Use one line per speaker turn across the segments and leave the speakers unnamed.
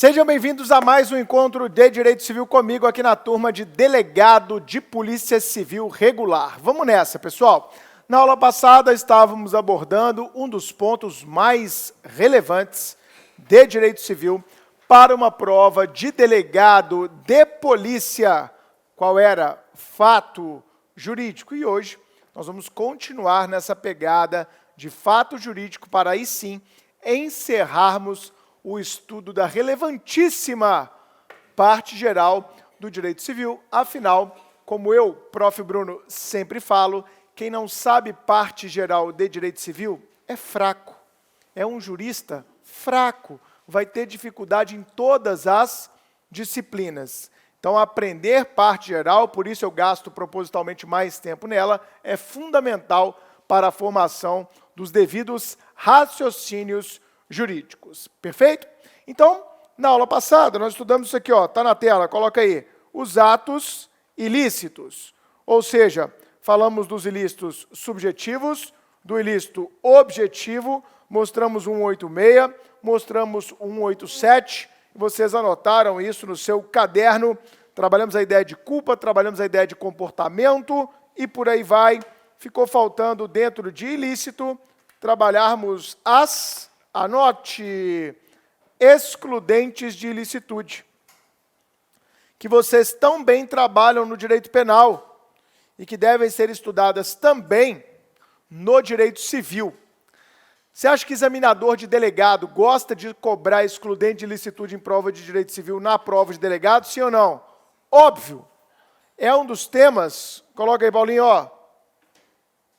Sejam bem-vindos a mais um encontro de Direito Civil comigo aqui na turma de Delegado de Polícia Civil Regular. Vamos nessa, pessoal. Na aula passada estávamos abordando um dos pontos mais relevantes de Direito Civil para uma prova de delegado de polícia. Qual era? Fato jurídico. E hoje nós vamos continuar nessa pegada de fato jurídico para aí sim encerrarmos o estudo da relevantíssima parte geral do direito civil. Afinal, como eu, prof. Bruno, sempre falo, quem não sabe parte geral de direito civil é fraco. É um jurista fraco. Vai ter dificuldade em todas as disciplinas. Então, aprender parte geral, por isso eu gasto propositalmente mais tempo nela, é fundamental para a formação dos devidos raciocínios jurídicos. Perfeito? Então, na aula passada, nós estudamos isso aqui, ó, tá na tela, coloca aí, os atos ilícitos. Ou seja, falamos dos ilícitos subjetivos, do ilícito objetivo, mostramos 186, mostramos 187, vocês anotaram isso no seu caderno, trabalhamos a ideia de culpa, trabalhamos a ideia de comportamento e por aí vai. Ficou faltando dentro de ilícito, trabalharmos as, anote, excludentes de ilicitude, que vocês tão bem trabalham no direito penal e que devem ser estudadas também no direito civil. Você acha que examinador de delegado gosta de cobrar excludente de ilicitude em prova de direito civil na prova de delegado, sim ou não? Óbvio. É um dos temas, coloca aí, Paulinho, ó,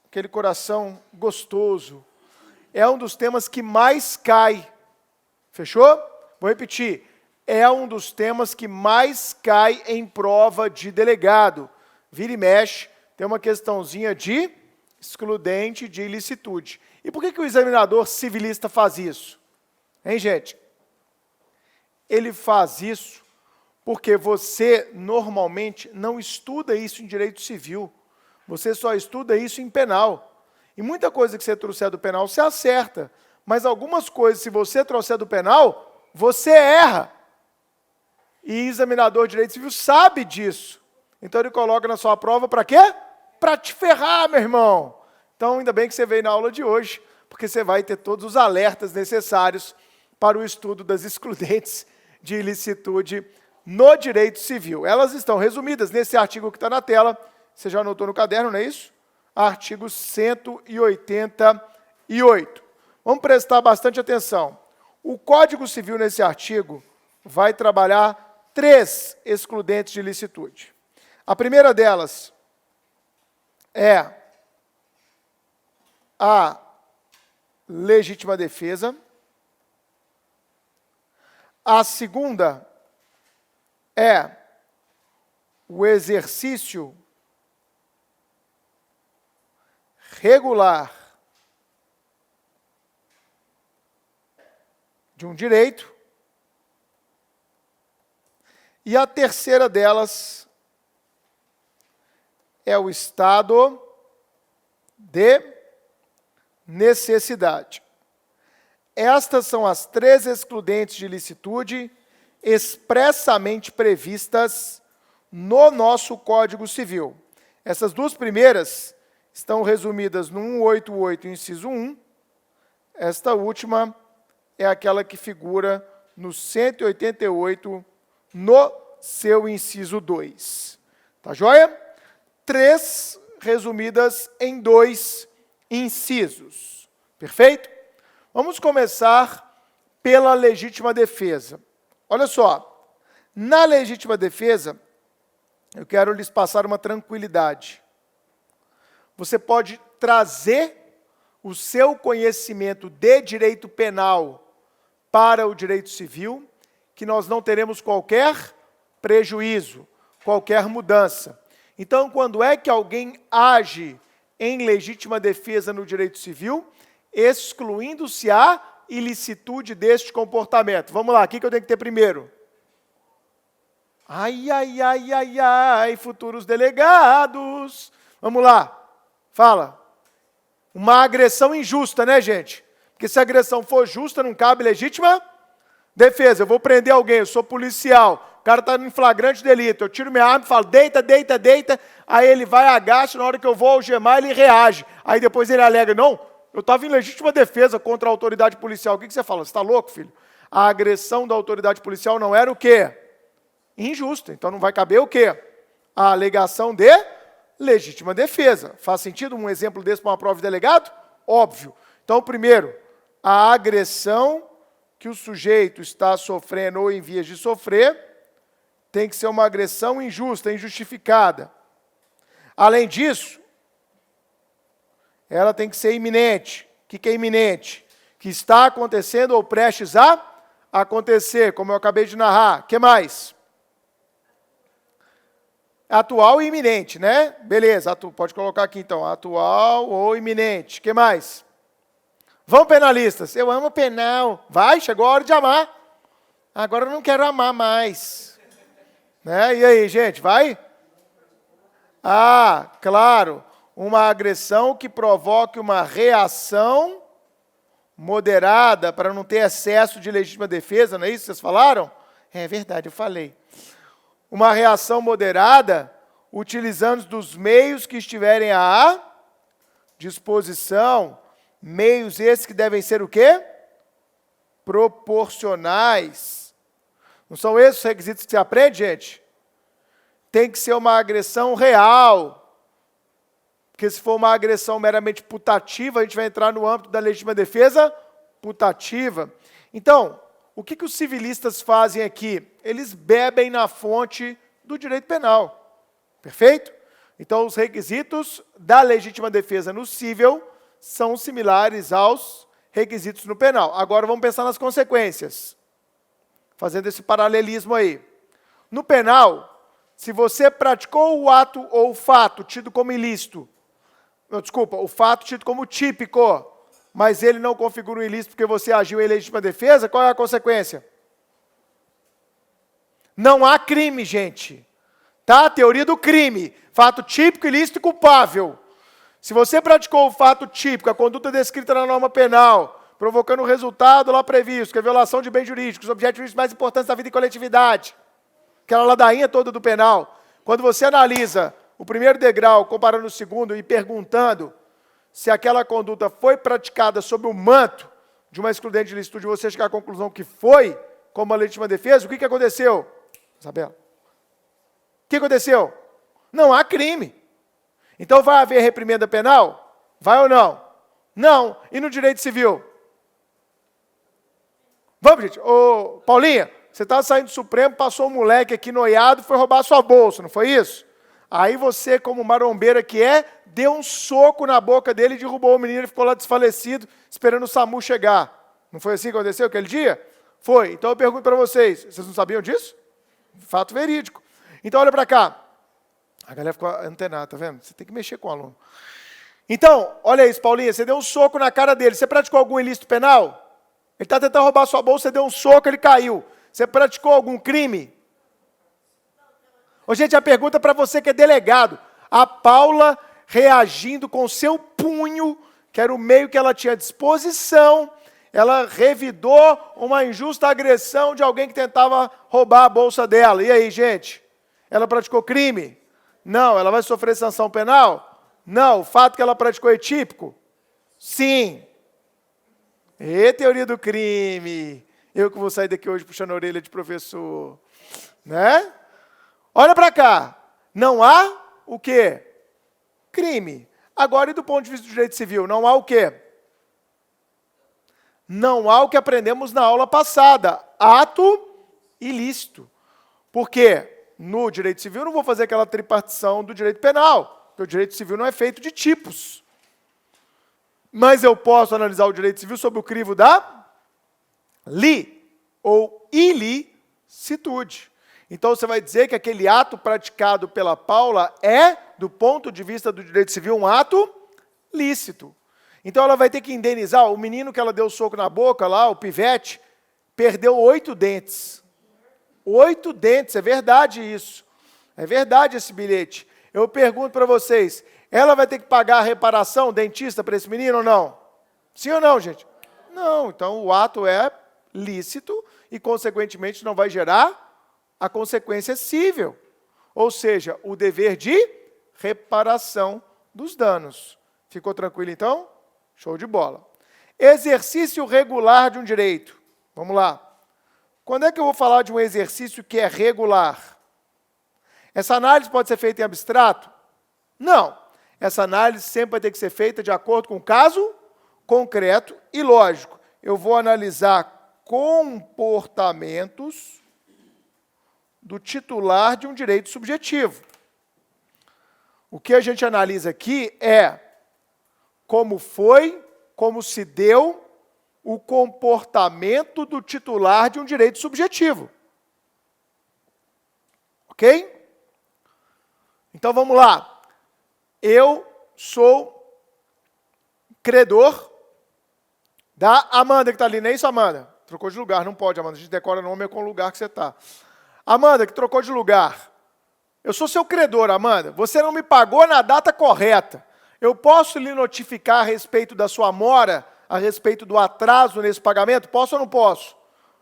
aquele coração gostoso. É um dos temas que mais cai. Fechou? Vou repetir. É um dos temas que mais cai em prova de delegado. Vira e mexe, tem uma questãozinha de excludente de ilicitude. E por que o examinador civilista faz isso? Hein, gente? Ele faz isso porque você, normalmente, não estuda isso em direito civil. Você só estuda isso em penal. E muita coisa que você trouxer do penal, você acerta. Mas algumas coisas, se você trouxer do penal, você erra. E examinador de direito civil sabe disso. Então ele coloca na sua prova para quê? Para te ferrar, meu irmão. Então, ainda bem que você veio na aula de hoje, porque você vai ter todos os alertas necessários para o estudo das excludentes de ilicitude no direito civil. Elas estão resumidas nesse artigo que está na tela. Você já anotou no caderno, não é isso? Artigo 188. Vamos prestar bastante atenção. O Código Civil, nesse artigo, vai trabalhar 3 excludentes de ilicitude. A primeira delas é a legítima defesa. A segunda é o exercício regular de um direito. E a terceira delas é o estado de necessidade. Estas são as 3 excludentes de ilicitude expressamente previstas no nosso Código Civil. Essas 2 primeiras estão resumidas no 188, inciso 1. Esta última é aquela que figura no 188, no seu inciso 2. Tá joia? 3 resumidas em 2 incisos. Perfeito? Vamos começar pela legítima defesa. Olha só, na legítima defesa, eu quero lhes passar uma tranquilidade. Você pode trazer o seu conhecimento de direito penal para o direito civil, que nós não teremos qualquer prejuízo, qualquer mudança. Então, quando é que alguém age em legítima defesa no direito civil, excluindo-se a ilicitude deste comportamento? Vamos lá, o que eu tenho que ter primeiro? Ai, ai, ai, ai, ai, futuros delegados. Vamos lá. Fala. Uma agressão injusta, né, gente? Porque se a agressão for justa, não cabe legítima Defesa, eu vou prender alguém, eu sou policial, o cara está em flagrante delito, eu tiro minha arma e falo, deita, deita, deita, aí ele vai, agacha, na hora que eu vou algemar, ele reage. Aí depois ele alega, não, eu estava em legítima defesa contra a autoridade policial. O que você fala? Você está louco, filho? A agressão da autoridade policial não era o quê? Injusta. Então não vai caber o quê? A alegação de legítima defesa. Faz sentido um exemplo desse para uma prova de delegado? Óbvio. Então, primeiro, a agressão que o sujeito está sofrendo ou em vias de sofrer tem que ser uma agressão injusta, injustificada. Além disso, ela tem que ser iminente. O que é iminente? Que está acontecendo ou prestes a acontecer, como eu acabei de narrar. O que mais? Atual e iminente, né? Beleza, pode colocar aqui então, atual ou iminente. O que mais? Vamos, penalistas. Eu amo penal. Vai, chegou a hora de amar. Agora eu não quero amar mais. Né? E aí, gente, vai? Ah, claro. Uma agressão que provoque uma reação moderada para não ter excesso de legítima defesa, não é isso que vocês falaram? É verdade, eu falei. Uma reação moderada, utilizando dos meios que estiverem à disposição, meios esses que devem ser o quê? Proporcionais. Não são esses os requisitos que você aprende, gente? Tem que ser uma agressão real. Porque se for uma agressão meramente putativa, a gente vai entrar no âmbito da legítima defesa putativa. Então, o que os civilistas fazem aqui? Eles bebem na fonte do direito penal. Perfeito? Então, os requisitos da legítima defesa no cível são similares aos requisitos no penal. Agora, vamos pensar nas consequências. Fazendo esse paralelismo aí. No penal, se você praticou o ato ou o fato tido como ilícito, o fato tido como típico, mas ele não configura um ilícito porque você agiu em legítima defesa, qual é a consequência? Não há crime, gente. Tá? A teoria do crime. Fato típico, ilícito e culpável. Se você praticou o fato típico, a conduta descrita na norma penal, provocando o resultado lá previsto, que é a violação de bens jurídicos, os objetos jurídicos mais importantes da vida e coletividade, aquela ladainha toda do penal, quando você analisa o primeiro degrau, comparando o segundo e perguntando se aquela conduta foi praticada sob o manto de uma excludente de licitude, você chegar à conclusão que foi, como uma legítima defesa, o que aconteceu? Isabela? O que aconteceu? Não há crime. Então vai haver reprimenda penal? Vai ou não? Não. E no direito civil? Vamos, gente. Ô, Paulinha, você estava saindo do Supremo, passou um moleque aqui noiado, foi roubar sua bolsa, não foi isso? Aí você, como marombeira que é, deu um soco na boca dele e derrubou o menino, ele ficou lá desfalecido, esperando o SAMU chegar. Não foi assim que aconteceu aquele dia? Foi. Então eu pergunto para vocês, vocês não sabiam disso? Fato verídico. Então olha para cá. A galera ficou antenada, tá vendo? Você tem que mexer com o aluno. Então, olha isso, Paulinha, você deu um soco na cara dele. Você praticou algum ilícito penal? Ele está tentando roubar sua bolsa, você deu um soco, ele caiu. Você praticou algum crime? Ô, gente, a pergunta para você que é delegado. A Paula reagindo com seu punho, que era o meio que ela tinha à disposição, ela revidou uma injusta agressão de alguém que tentava roubar a bolsa dela. E aí, gente? Ela praticou crime? Não. Ela vai sofrer sanção penal? Não. O fato que ela praticou é típico? Sim. E teoria do crime. Eu que vou sair daqui hoje puxando a orelha de professor. Né? Olha para cá. Não há o quê? Crime. Agora, e do ponto de vista do direito civil? Não há o quê? Não há o que aprendemos na aula passada. Ato ilícito. Por quê? No direito civil eu não vou fazer aquela tripartição do direito penal, porque o direito civil não é feito de tipos. Mas eu posso analisar o direito civil sob o crivo da ou ilicitude. Então você vai dizer que aquele ato praticado pela Paula é, do ponto de vista do direito civil, um ato lícito. Então ela vai ter que indenizar. O menino que ela deu soco na boca lá, o pivete, perdeu 8 dentes. 8 dentes, é verdade isso. É verdade esse bilhete. Eu pergunto para vocês, ela vai ter que pagar a reparação, dentista, para esse menino ou não? Sim ou não, gente? Não, então o ato é lícito e, consequentemente, não vai gerar a consequência cível, ou seja, o dever de reparação dos danos. Ficou tranquilo, então? Show de bola. Exercício regular de um direito. Vamos lá. Quando é que eu vou falar de um exercício que é regular? Essa análise pode ser feita em abstrato? Não. Essa análise sempre vai ter que ser feita de acordo com o caso concreto e lógico. Eu vou analisar comportamentos do titular de um direito subjetivo. O que a gente analisa aqui é como foi, como se deu o comportamento do titular de um direito subjetivo. Ok? Então vamos lá. Eu sou credor da Amanda, que está ali. Não é isso, Amanda? Trocou de lugar, não pode, Amanda. A gente decora nome com o lugar que você está. Amanda, que trocou de lugar. Eu sou seu credor, Amanda. Você não me pagou na data correta. Eu posso lhe notificar a respeito da sua mora, a respeito do atraso nesse pagamento? Posso ou não posso?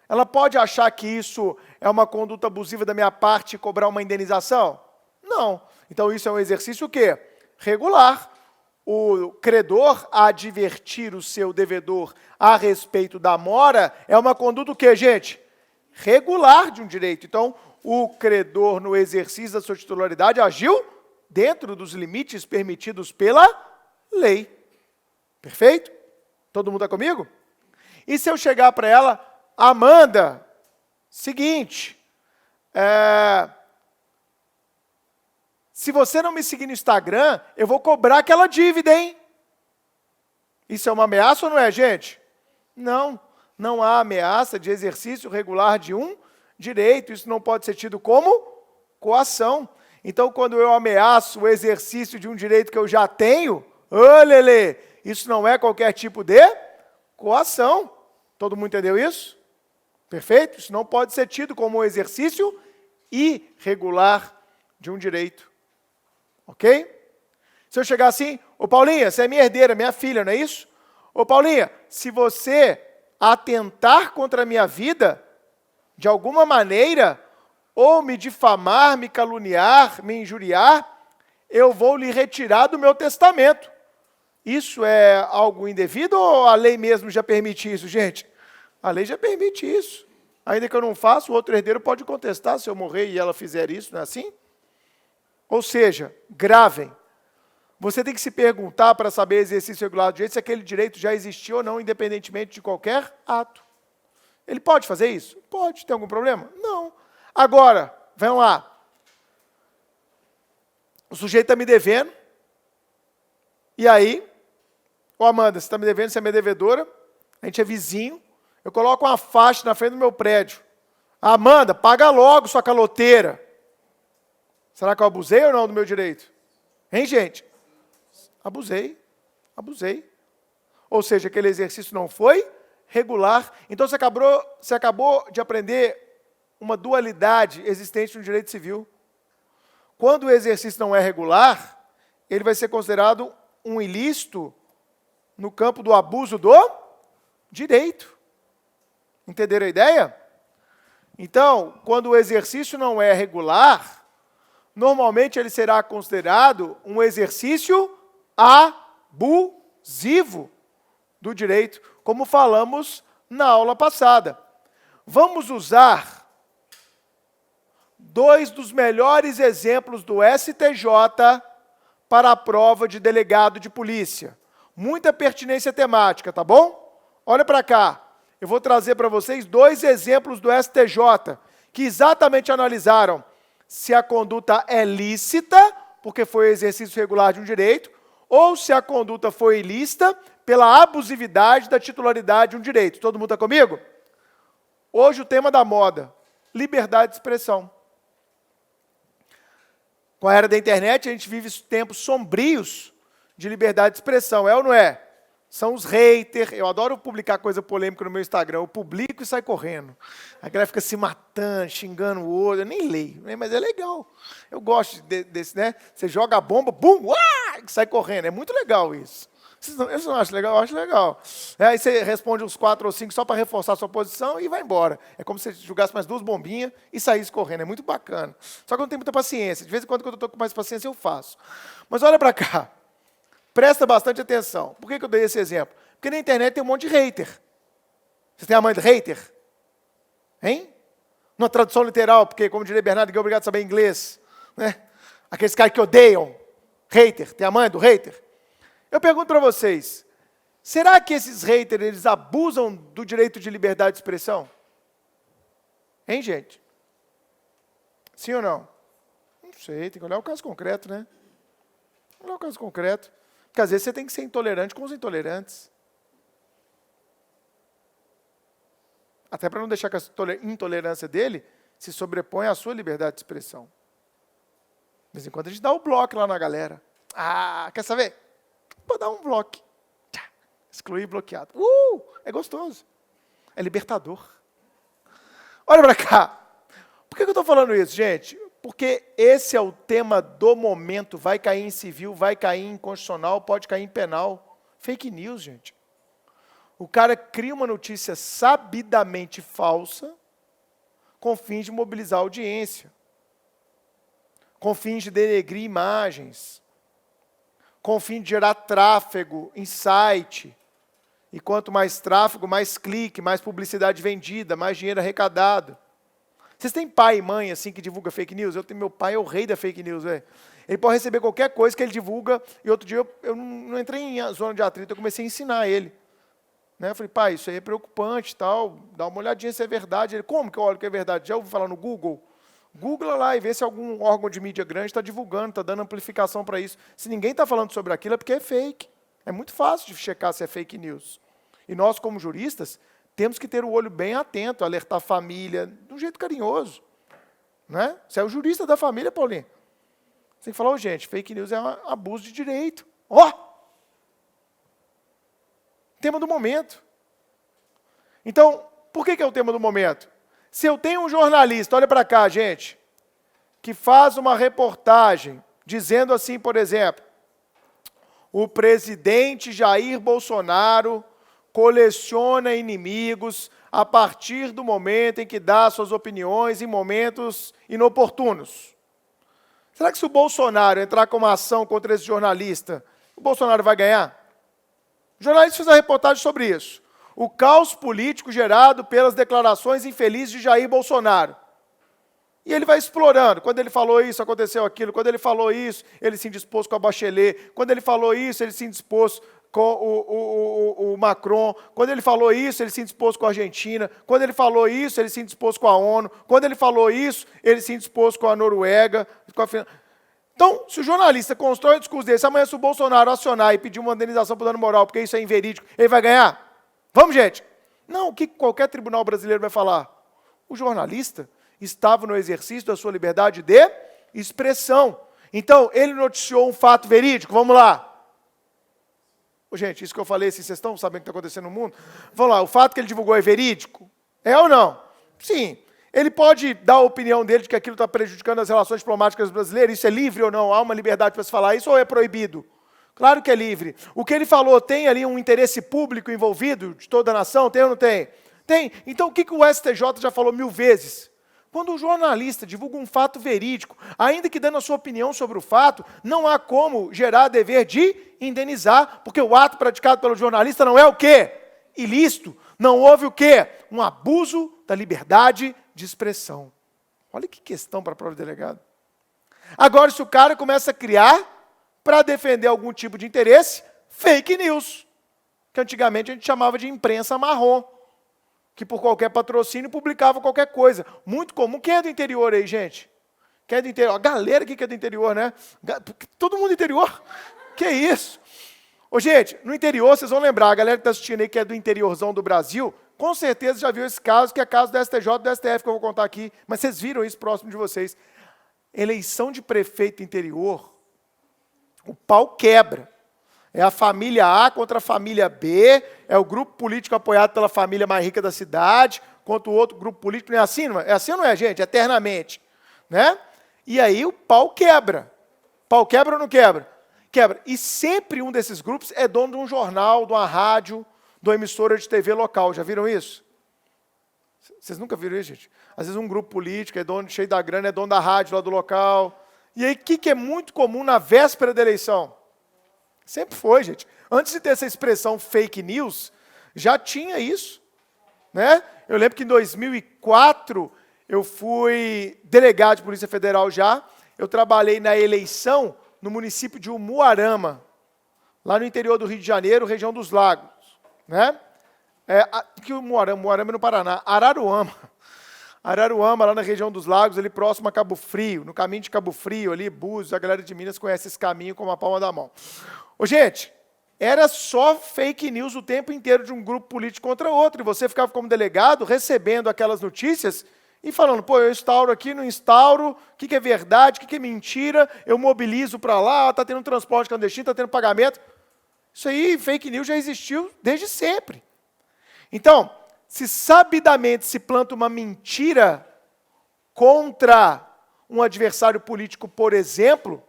Ela pode achar que isso é uma conduta abusiva da minha parte e cobrar uma indenização? Não. Então isso é um exercício o quê? Regular. O credor advertir o seu devedor a respeito da mora é uma conduta o quê, gente? Regular de um direito. Então, o credor, no exercício da sua titularidade, agiu dentro dos limites permitidos pela lei. Perfeito? Todo mundo está comigo? E se eu chegar para ela, Amanda, seguinte, se você não me seguir no Instagram, eu vou cobrar aquela dívida, hein? Isso é uma ameaça ou não é, gente? Não, não há ameaça de exercício regular de um direito. Isso não pode ser tido como coação. Então, quando eu ameaço o exercício de um direito que eu já tenho, olele, isso não é qualquer tipo de coação. Todo mundo entendeu isso? Perfeito? Isso não pode ser tido como um exercício irregular de um direito. Ok? Se eu chegar assim, ô Paulinha, você é minha herdeira, minha filha, não é isso? Ô Paulinha, se você atentar contra a minha vida, de alguma maneira, ou me difamar, me caluniar, me injuriar, eu vou lhe retirar do meu testamento. Isso é algo indevido ou a lei mesmo já permite isso, gente? A lei já permite isso. Ainda que eu não faça, o outro herdeiro pode contestar se eu morrer e ela fizer isso, não é assim? Ou seja, gravem. Você tem que se perguntar para saber exercício regular do direito se aquele direito já existiu ou não, independentemente de qualquer ato. Ele pode fazer isso? Pode. Tem algum problema? Não. Agora, vamos lá. O sujeito está me devendo. E aí, ô Amanda, você está me devendo, você é minha devedora, a gente é vizinho, eu coloco uma faixa na frente do meu prédio. Amanda, paga logo, sua caloteira. Será que eu abusei ou não do meu direito? Hein, gente? Abusei. Ou seja, aquele exercício não foi regular. Então, você acabou de aprender uma dualidade existente no direito civil. Quando o exercício não é regular, ele vai ser considerado um ilícito no campo do abuso do direito. Entenderam a ideia? Então, quando o exercício não é regular, normalmente ele será considerado um exercício abusivo do direito, como falamos na aula passada. Vamos usar dois dos melhores exemplos do STJ para a prova de delegado de polícia. Muita pertinência temática, tá bom? Olha para cá. Eu vou trazer para vocês dois exemplos do STJ, que exatamente analisaram se a conduta é lícita, porque foi exercício regular de um direito, ou se a conduta foi ilícita pela abusividade da titularidade de um direito. Todo mundo está comigo? Hoje o tema da moda, liberdade de expressão. Com a era da internet, a gente vive tempos sombrios de liberdade de expressão, é ou não é? São os haters, eu adoro publicar coisa polêmica no meu Instagram, eu publico e sai correndo. A galera fica se matando, xingando o outro, eu nem leio, né? Mas é legal. Eu gosto desse, né? Você joga a bomba, bum, sai correndo, é muito legal isso. Vocês não acham legal? Eu acho legal. Aí você responde uns 4 ou 5 só para reforçar a sua posição e vai embora. É como se você jogasse mais 2 bombinhas e saísse correndo. É muito bacana. Só que eu não tenho muita paciência. De vez em quando eu estou com mais paciência, eu faço. Mas olha para cá. Presta bastante atenção. Por que eu dei esse exemplo? Porque na internet tem um monte de hater. Você tem a mãe de hater? Hein? Numa tradução literal, porque, como diria Bernardo, ninguém é obrigado a saber inglês. Né? Aqueles caras que odeiam. Hater. Tem a mãe do hater? Eu pergunto para vocês, será que esses haters, eles abusam do direito de liberdade de expressão? Hein, gente? Sim ou não? Não sei, tem que olhar o caso concreto, né? Olhar o caso concreto. Porque às vezes você tem que ser intolerante com os intolerantes. Até para não deixar que a intolerância dele se sobreponha à sua liberdade de expressão. De vez em quando a gente dá o bloco lá na galera. Ah, quer saber? Vou dar um bloco. Excluir bloqueado. É gostoso. É libertador. Olha para cá. Por que eu estou falando isso, gente? Porque esse é o tema do momento. Vai cair em civil, vai cair em constitucional, pode cair em penal. Fake news, gente. O cara cria uma notícia sabidamente falsa com fins de mobilizar a audiência, com fins de denegrir imagens, com fim de gerar tráfego em site. E quanto mais tráfego, mais clique, mais publicidade vendida, mais dinheiro arrecadado. Vocês têm pai e mãe assim que divulga fake news? Eu tenho, meu pai é o rei da fake news, velho. Ele pode receber qualquer coisa que ele divulga, e outro dia eu não entrei em zona de atrito, eu comecei a ensinar ele. Né? Eu falei, pai, isso aí é preocupante, tal, dá uma olhadinha se é verdade. Ele, como que eu olho que é verdade? Já ouviu falar no Google? Googla lá e vê se algum órgão de mídia grande está divulgando, está dando amplificação para isso. Se ninguém está falando sobre aquilo, é porque é fake. É muito fácil de checar se é fake news. E nós, como juristas, temos que ter o olho bem atento, alertar a família, de um jeito carinhoso. Né? Você é o jurista da família, Paulinho. Você tem que falar, gente, fake news é um abuso de direito. Tema do momento. Então, por que é o tema do momento? Se eu tenho um jornalista, olha para cá, gente, que faz uma reportagem dizendo assim, por exemplo, o presidente Jair Bolsonaro coleciona inimigos a partir do momento em que dá suas opiniões em momentos inoportunos. Será que se o Bolsonaro entrar com uma ação contra esse jornalista, o Bolsonaro vai ganhar? O jornalista fez uma reportagem sobre isso. O caos político gerado pelas declarações infelizes de Jair Bolsonaro. E ele vai explorando. Quando ele falou isso, aconteceu aquilo. Quando ele falou isso, ele se indispôs com a Bachelet. Quando ele falou isso, ele se indispôs com o Macron. Quando ele falou isso, ele se indispôs com a Argentina. Quando ele falou isso, ele se indispôs com a ONU. Quando ele falou isso, ele se indispôs com a Noruega. Então, se o jornalista constrói um discurso desse, amanhã se o Bolsonaro acionar e pedir uma indenização por dano moral, porque isso é inverídico, ele vai ganhar? Vamos, gente? Não, o que qualquer tribunal brasileiro vai falar? O jornalista estava no exercício da sua liberdade de expressão. Então, ele noticiou um fato verídico, vamos lá. Gente, isso que eu falei, vocês estão sabendo o que está acontecendo no mundo? Vamos lá, o fato que ele divulgou é verídico? É ou não? Sim. Ele pode dar a opinião dele de que aquilo está prejudicando as relações diplomáticas brasileiras? Isso é livre ou não? Há uma liberdade para se falar isso ou é proibido? Claro que é livre. O que ele falou tem ali um interesse público envolvido de toda a nação? Tem ou não tem? Tem. Então o que o STJ já falou 1000 vezes? Quando um jornalista divulga um fato verídico, ainda que dando a sua opinião sobre o fato, não há como gerar dever de indenizar, porque o ato praticado pelo jornalista não é o quê? Ilícito. Não houve o quê? Um abuso da liberdade de expressão. Olha que questão para a prova de delegado. Agora, se o cara começa a criar, para defender algum tipo de interesse, fake news, que antigamente a gente chamava de imprensa marrom, que por qualquer patrocínio publicava qualquer coisa. Muito comum. Quem é do interior aí, gente? Quem é do interior? A galera aqui que é do interior, né? Todo mundo do interior? Que isso? Ô, gente, no interior, vocês vão lembrar, a galera que está assistindo aí, que é do interiorzão do Brasil, com certeza já viu esse caso, que é caso do STJ, do STF, que eu vou contar aqui, mas vocês viram isso próximo de vocês. Eleição de prefeito interior, o pau quebra. É a família A contra a família B, é o grupo político apoiado pela família mais rica da cidade, contra o outro grupo político, não é assim, não é? É assim ou não é, gente? Eternamente. Né? E aí o pau quebra. Pau quebra ou não quebra? quebra. E sempre um desses grupos é dono de um jornal, de uma rádio, de uma emissora de TV local. Já viram isso? Vocês nunca viram isso, gente? Às vezes um grupo político é dono, cheio da grana, é dono da rádio lá do local. E aí, o que é muito comum na véspera da eleição? Sempre foi, gente. Antes de ter essa expressão fake news, já tinha isso, né? Eu lembro que em 2004, eu fui delegado de Polícia Federal já. Eu trabalhei na eleição no município de Umuarama, lá no interior do Rio de Janeiro, região dos Lagos, né? Que Umuarama é no Paraná. Araruama, lá na região dos Lagos, ali próximo a Cabo Frio, no caminho de Cabo Frio, ali, Búzios, a galera de Minas conhece esse caminho como a palma da mão. Ô, gente, era só fake news o tempo inteiro de um grupo político contra outro, e você ficava como delegado recebendo aquelas notícias e falando, pô, eu instauro aqui, não instauro, o que é verdade, o que é mentira, eu mobilizo para lá, está tendo transporte clandestino, está tendo pagamento. Isso aí, fake news, já existiu desde sempre. Então, se sabidamente se planta uma mentira contra um adversário político, por exemplo,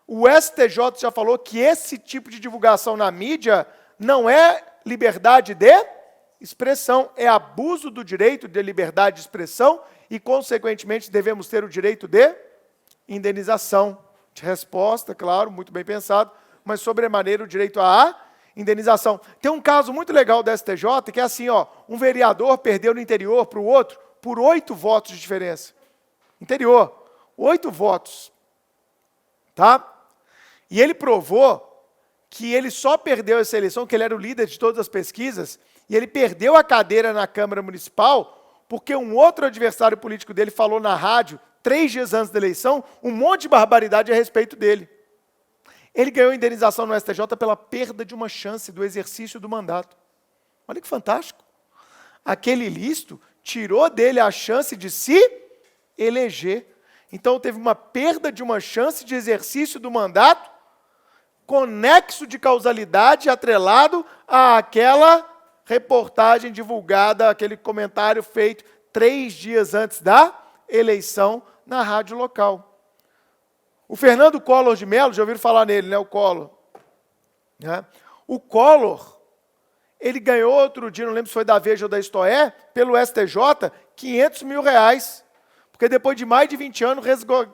o STJ já falou que esse tipo de divulgação na mídia não é liberdade de expressão, é abuso do direito de liberdade de expressão e, consequentemente, devemos ter o direito de indenização, de resposta, claro, muito bem pensado, mas, sobremaneira, o direito à indenização. Tem um caso muito legal da STJ, que é assim, ó, um vereador perdeu no interior para o outro por 8 votos de diferença. Interior, 8 votos. Tá? E ele provou que ele só perdeu essa eleição, que ele era o líder de todas as pesquisas, e ele perdeu a cadeira na Câmara Municipal porque um outro adversário político dele falou na rádio, 3 dias antes da eleição, um monte de barbaridade a respeito dele. Ele ganhou indenização no STJ pela perda de uma chance do exercício do mandato. Olha que fantástico. Aquele ilícito tirou dele a chance de se eleger. Então, teve uma perda de uma chance de exercício do mandato, com nexo de causalidade atrelado àquela reportagem divulgada, aquele comentário feito 3 dias antes da eleição na rádio local. O Fernando Collor de Mello, já ouviram falar nele, né? O Collor. Né? O Collor, ele ganhou outro dia, não lembro se foi da Veja ou da Isto É, pelo STJ, R$500 mil. Porque depois de mais de 20 anos,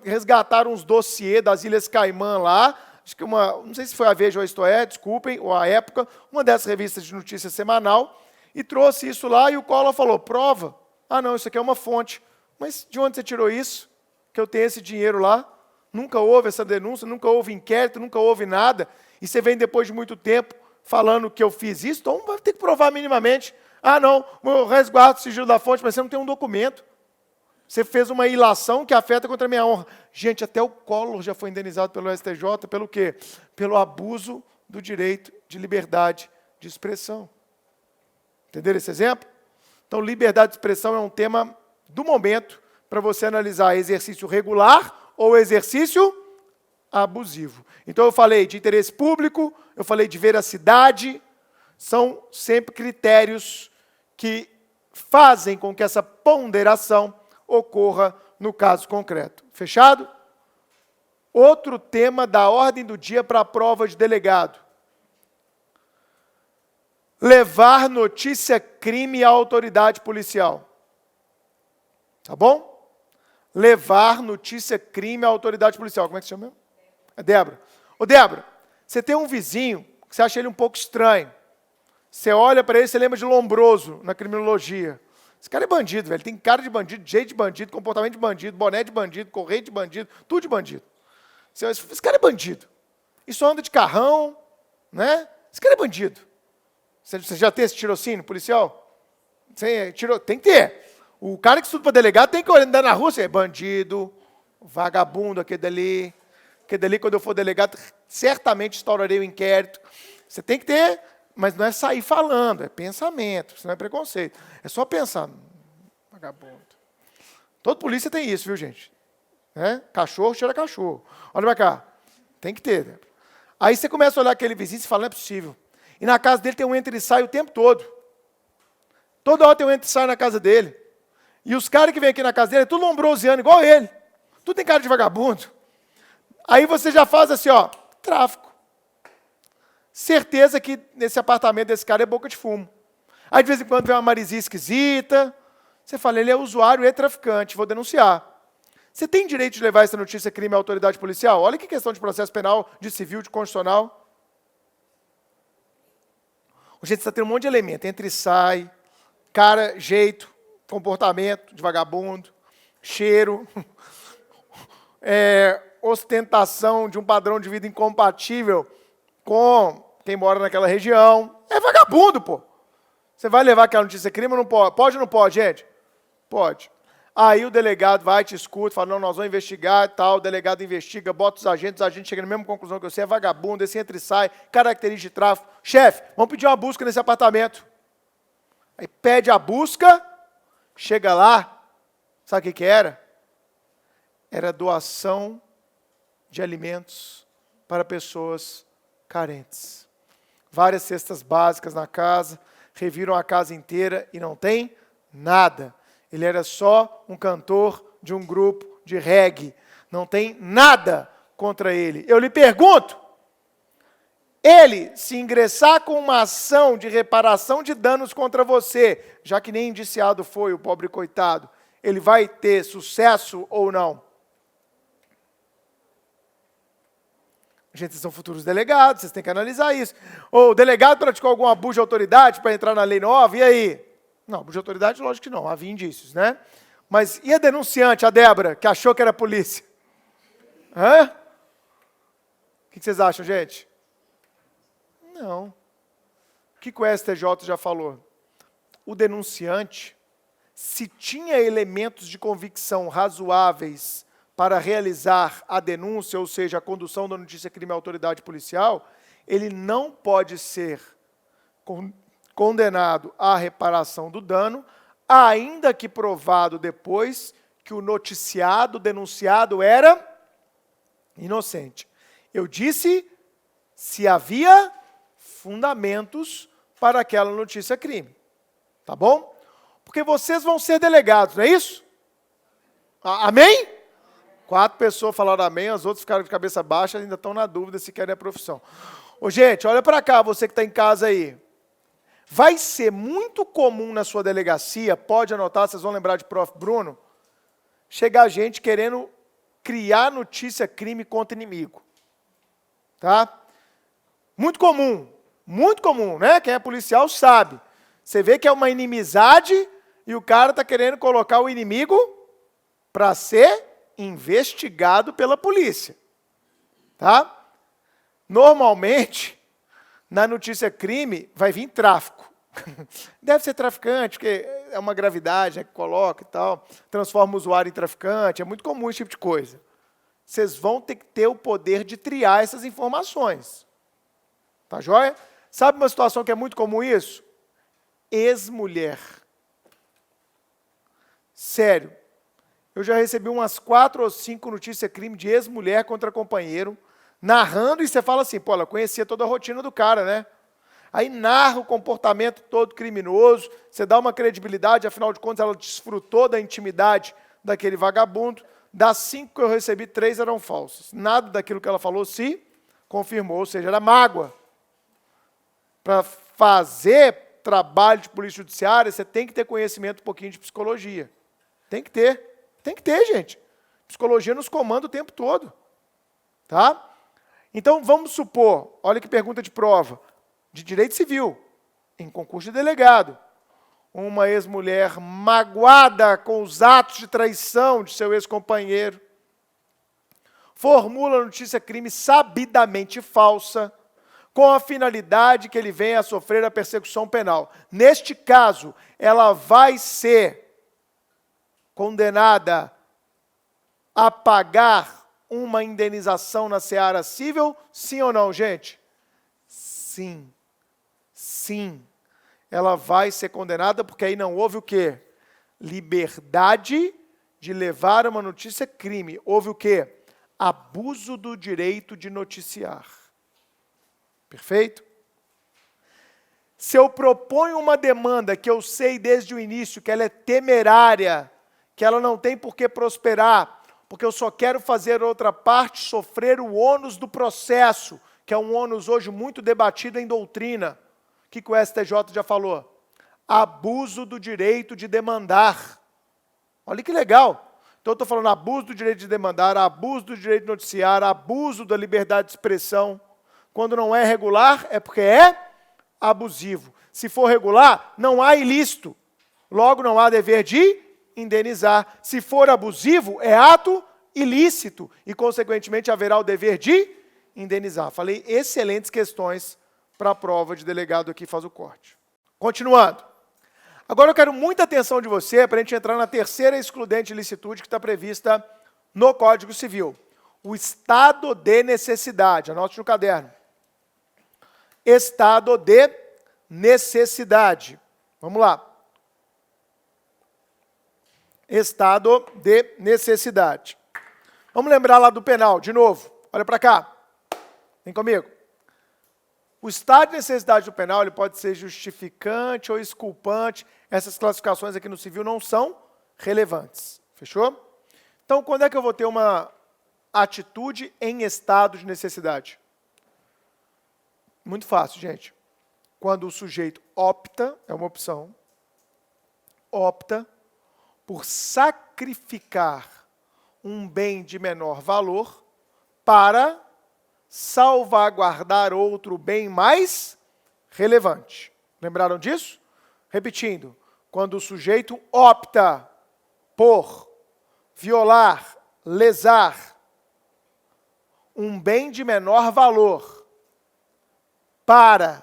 resgataram uns dossiês das Ilhas Caimã lá, acho que não sei se foi a Veja ou a Isto É, desculpem, ou a Época, uma dessas revistas de notícia semanal, e trouxe isso lá, e o Collor falou, prova? Ah, não, isso aqui é uma fonte. Mas de onde você tirou isso? Que eu tenho esse dinheiro lá? Nunca houve essa denúncia, nunca houve inquérito, nunca houve nada, e você vem depois de muito tempo falando que eu fiz isso, então vai ter que provar minimamente. Ah, não, eu resguardo o sigilo da fonte, mas você não tem um documento. Você fez uma ilação que afeta contra a minha honra. Gente, até o Collor já foi indenizado pelo STJ, pelo quê? Pelo abuso do direito de liberdade de expressão. Entenderam esse exemplo? Então, liberdade de expressão é um tema do momento para você analisar exercício regular ou exercício abusivo. Então, eu falei de interesse público, eu falei de veracidade, são sempre critérios que fazem com que essa ponderação ocorra no caso concreto. Fechado? Outro tema da ordem do dia para a prova de delegado. Levar notícia crime à autoridade policial. Tá bom? Levar notícia crime à autoridade policial. Como é que se chama mesmo? É Débora. Ô, Débora, você tem um vizinho que você acha ele um pouco estranho. Você olha para ele, você lembra de Lombroso na criminologia. Esse cara é bandido, velho. Tem cara de bandido, jeito de bandido, comportamento de bandido, boné de bandido, correio de bandido, tudo de bandido. Esse cara é bandido. Isso anda de carrão, né? Esse cara é bandido. Você já tem esse tirocínio policial? Tem que ter. O cara que estuda para delegado tem que andar na rua, é bandido, vagabundo, aquele dali, quando eu for delegado, certamente instaurarei o inquérito. Você tem que ter, mas não é sair falando, é pensamento, isso não é preconceito. É só pensar, vagabundo. Todo polícia tem isso, viu, gente? Né? Cachorro cheira cachorro. Olha pra cá, tem que ter. Né? Aí você começa a olhar aquele vizinho e fala, não é possível. E na casa dele tem um entra e sai o tempo todo. Toda hora tem um entra e sai na casa dele. E os caras que vêm aqui na casa dele, é tudo lombrosiano, igual ele. Tudo tem cara de vagabundo. Aí você já faz assim, ó, tráfico. Certeza que nesse apartamento desse cara é boca de fumo. Aí de vez em quando vem uma marizinha esquisita. Você fala, ele é usuário e traficante, vou denunciar. Você tem direito de levar essa notícia crime à autoridade policial? Olha que questão de processo penal, de civil, de constitucional. Gente, você está tendo um monte de elemento. Entra e sai, cara, jeito, comportamento de vagabundo, cheiro, ostentação de um padrão de vida incompatível com quem mora naquela região. É vagabundo, pô. Você vai levar aquela notícia crime ou não pode? Pode ou não pode, gente? Pode. Aí o delegado vai, te escuta, fala, não, nós vamos investigar e tal, o delegado investiga, bota os agentes chegam na mesma conclusão que você é vagabundo, esse entra e sai, característica de tráfico. Chefe, vamos pedir uma busca nesse apartamento. Aí pede a busca, chega lá, sabe o que era? Era doação de alimentos para pessoas carentes. Várias cestas básicas na casa, reviram a casa inteira e não tem nada. Ele era só um cantor de um grupo de reggae. Não tem nada contra ele. Eu lhe pergunto, ele, se ingressar com uma ação de reparação de danos contra você, já que nem indiciado foi o pobre coitado, ele vai ter sucesso ou não? Gente, vocês são futuros delegados, vocês têm que analisar isso. Ou o delegado praticou algum abuso de autoridade para entrar na lei nova, e aí? Não, abuso de autoridade, lógico que não, havia indícios, né? Mas e a denunciante, a Débora, que achou que era polícia? Hã? O que vocês acham, gente? Não. O que o STJ já falou? O denunciante, se tinha elementos de convicção razoáveis para realizar a denúncia, ou seja, a condução da notícia crime à autoridade policial, ele não pode ser condenado à reparação do dano, ainda que provado depois que o noticiado, denunciado, era inocente. Eu disse se havia fundamentos para aquela notícia crime. Tá bom? Porque vocês vão ser delegados, não é isso? Amém? 4 pessoas falaram amém, as outras ficaram de cabeça baixa, ainda estão na dúvida se querem a profissão. Ô, gente, olha para cá, você que está em casa aí. Vai ser muito comum na sua delegacia, pode anotar, vocês vão lembrar de prof. Bruno, chegar gente querendo criar notícia crime contra inimigo. Tá? Muito comum, né? Quem é policial sabe. Você vê que é uma inimizade e o cara está querendo colocar o inimigo para ser investigado pela polícia. Tá? Normalmente, na notícia crime, vai vir tráfico. Deve ser traficante, porque é uma gravidade, né, que coloca e tal, transforma o usuário em traficante, é muito comum esse tipo de coisa. Vocês vão ter que ter o poder de triar essas informações. Tá joia? Sabe uma situação que é muito comum isso? Ex-mulher. Sério. Eu já recebi umas 4 ou 5 notícias crime de ex-mulher contra companheiro, narrando, e você fala assim, pô, ela conhecia toda a rotina do cara, né? Aí narra o comportamento todo criminoso, você dá uma credibilidade, afinal de contas ela desfrutou da intimidade daquele vagabundo. Das 5 que eu recebi, 3 eram falsas. Nada daquilo que ela falou se confirmou, ou seja, era mágoa. Para fazer trabalho de polícia judiciária, você tem que ter conhecimento um pouquinho de psicologia. Tem que ter, gente. Psicologia nos comanda o tempo todo. Tá? Então, vamos supor, olha que pergunta de prova, de direito civil, em concurso de delegado. Uma ex-mulher magoada com os atos de traição de seu ex-companheiro, formula notícia crime sabidamente falsa, com a finalidade que ele venha a sofrer a persecução penal. Neste caso, ela vai ser condenada a pagar uma indenização na seara civil? Sim ou não, gente? Sim. Sim. Ela vai ser condenada porque aí não houve o quê? Liberdade de levar uma notícia crime. Houve o quê? Abuso do direito de noticiar. Perfeito? Se eu proponho uma demanda que eu sei desde o início que ela é temerária, que ela não tem por que prosperar, porque eu só quero fazer outra parte sofrer o ônus do processo, que é um ônus hoje muito debatido em doutrina. O que o STJ já falou? Abuso do direito de demandar. Olha que legal. Então eu estou falando abuso do direito de demandar, abuso do direito de noticiar, abuso da liberdade de expressão. Quando não é regular, é porque é abusivo. Se for regular, não há ilícito. Logo, não há dever de indenizar. Se for abusivo, é ato ilícito. E, consequentemente, haverá o dever de indenizar. Falei excelentes questões para a prova de delegado aqui, faz o corte. Continuando. Agora eu quero muita atenção de você para a gente entrar na terceira excludente de ilicitude que está prevista no Código Civil. O estado de necessidade. Anote no caderno. Estado de necessidade. Vamos lá. Estado de necessidade. Vamos lembrar lá do penal, de novo. Olha para cá. Vem comigo. O estado de necessidade do penal ele pode ser justificante ou exculpante. Essas classificações aqui no civil não são relevantes. Fechou? Então, quando é que eu vou ter uma atitude em estado de necessidade? Muito fácil, gente. Quando o sujeito opta, é uma opção, opta por sacrificar um bem de menor valor para salvaguardar outro bem mais relevante. Lembraram disso? Repetindo, quando o sujeito opta por violar, lesar um bem de menor valor para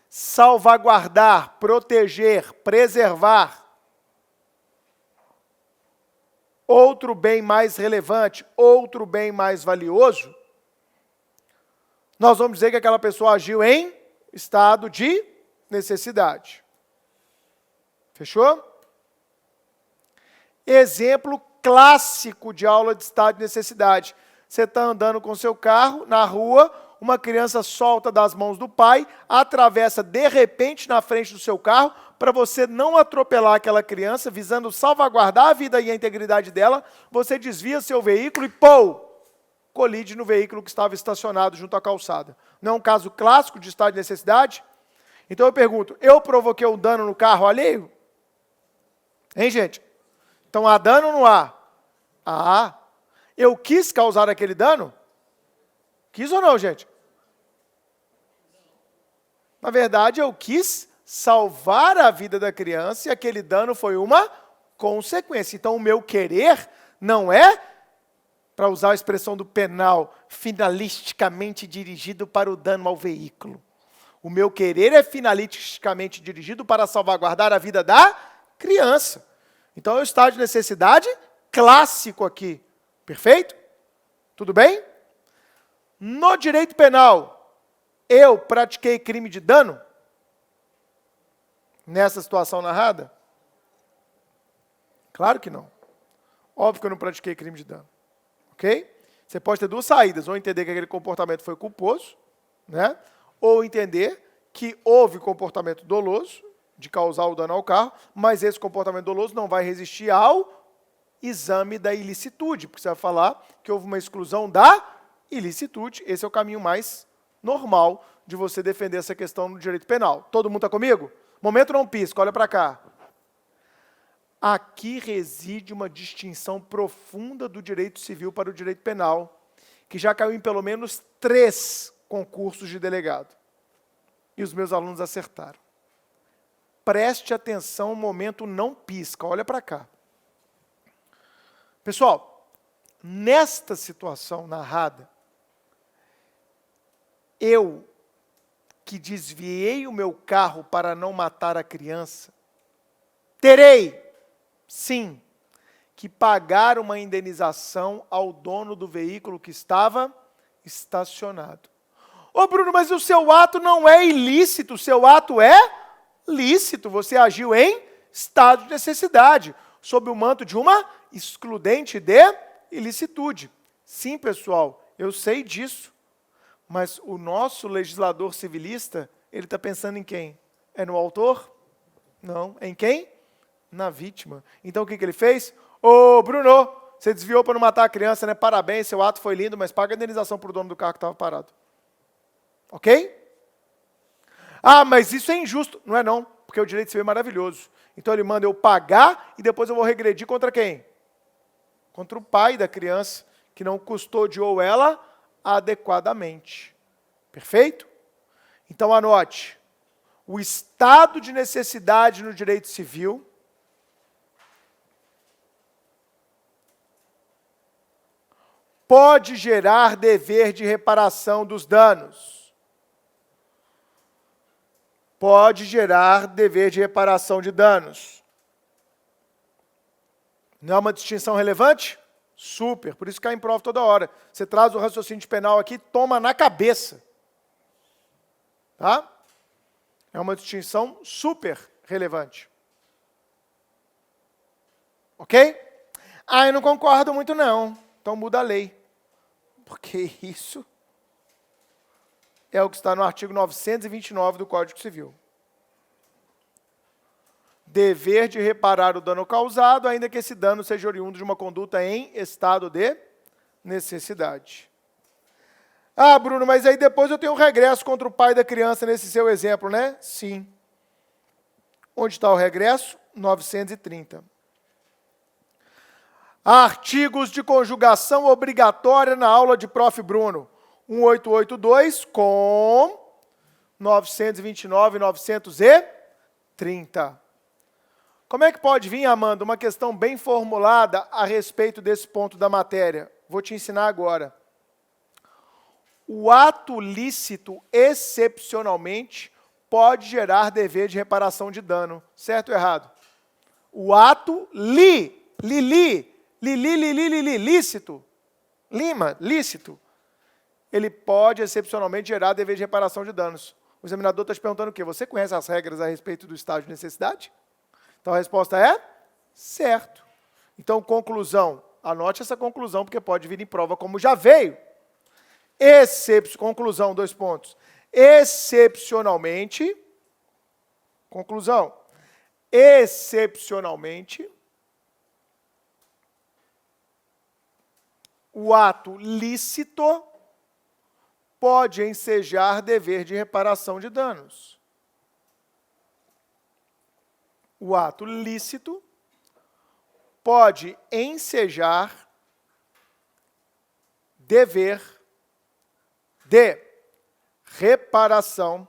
salvaguardar, proteger, preservar outro bem mais relevante, outro bem mais valioso, nós vamos dizer que aquela pessoa agiu em estado de necessidade. Fechou? Exemplo clássico de aula de estado de necessidade. Você está andando com seu carro na rua, uma criança solta das mãos do pai, atravessa de repente na frente do seu carro, para você não atropelar aquela criança, visando salvaguardar a vida e a integridade dela, você desvia seu veículo e, pô, colide no veículo que estava estacionado junto à calçada. Não é um caso clássico de estado de necessidade? Então eu pergunto, eu provoquei um dano no carro alheio? Hein, gente? Então há dano ou não há? Ah, eu quis causar aquele dano? Quis ou não, gente? Na verdade, eu quis salvar a vida da criança e aquele dano foi uma consequência. Então, o meu querer não é, para usar a expressão do penal, finalisticamente dirigido para o dano ao veículo. O meu querer é finalisticamente dirigido para salvaguardar a vida da criança. Então, é o estado de necessidade clássico aqui. Perfeito? Tudo bem? No direito penal, eu pratiquei crime de dano? Nessa situação narrada? Claro que não. Óbvio que eu não pratiquei crime de dano. Ok? Você pode ter duas saídas. Ou entender que aquele comportamento foi culposo, né? Ou entender que houve comportamento doloso, de causar o dano ao carro, mas esse comportamento doloso não vai resistir ao exame da ilicitude, porque você vai falar que houve uma exclusão da ilicitude. Esse é o caminho mais normal de você defender essa questão no direito penal. Todo mundo está comigo? Momento não pisca, olha para cá. Aqui reside uma distinção profunda do direito civil para o direito penal, que já caiu em pelo menos 3 concursos de delegado. E os meus alunos acertaram. Preste atenção, o momento não pisca, olha para cá. Pessoal, nesta situação narrada, eu, que desviei o meu carro para não matar a criança, terei, sim, que pagar uma indenização ao dono do veículo que estava estacionado. Ô Bruno, mas o seu ato não é ilícito, o seu ato é lícito. Você agiu em estado de necessidade, sob o manto de uma excludente de ilicitude. Sim, pessoal, eu sei disso. Mas o nosso legislador civilista, ele está pensando em quem? É no autor? Não. Em quem? Na vítima. Então, o que ele fez? Ô, Bruno, você desviou para não matar a criança, né? Parabéns, seu ato foi lindo, mas paga a indenização para o dono do carro que estava parado. Ok? Ah, mas isso é injusto. Não é não, porque o direito civil é maravilhoso. Então ele manda eu pagar e depois eu vou regredir contra quem? Contra o pai da criança, que não custodiou ela adequadamente. Perfeito? Então anote. O estado de necessidade no direito civil pode gerar dever de reparação dos danos. Pode gerar dever de reparação de danos. Não é uma distinção relevante? Super, por isso cai em prova toda hora. Você traz o raciocínio de penal aqui, toma na cabeça. Tá? É uma distinção super relevante. Ok? Ah, eu não concordo muito não. Então muda a lei. Porque isso é o que está no artigo 929 do Código Civil. Dever de reparar o dano causado, ainda que esse dano seja oriundo de uma conduta em estado de necessidade. Ah, Bruno, mas aí depois eu tenho um regresso contra o pai da criança nesse seu exemplo, né? Sim. Onde está o regresso? 930. Artigos de conjugação obrigatória na aula de Prof. Bruno. 1882 com 929 e 930. Como é que pode vir, Amanda, uma questão bem formulada a respeito desse ponto da matéria? Vou te ensinar agora. O ato lícito, excepcionalmente, pode gerar dever de reparação de dano. Certo ou errado? O ato lícito, lícito, ele pode, excepcionalmente, gerar dever de reparação de danos. O examinador está te perguntando o quê? Você conhece as regras a respeito do estado de necessidade? Então, a resposta é certo. Então, conclusão. Anote essa conclusão, porque pode vir em prova como já veio. Conclusão, 2 pontos. Excepcionalmente, conclusão, excepcionalmente, o ato lícito pode ensejar dever de reparação de danos. O ato lícito pode ensejar dever de reparação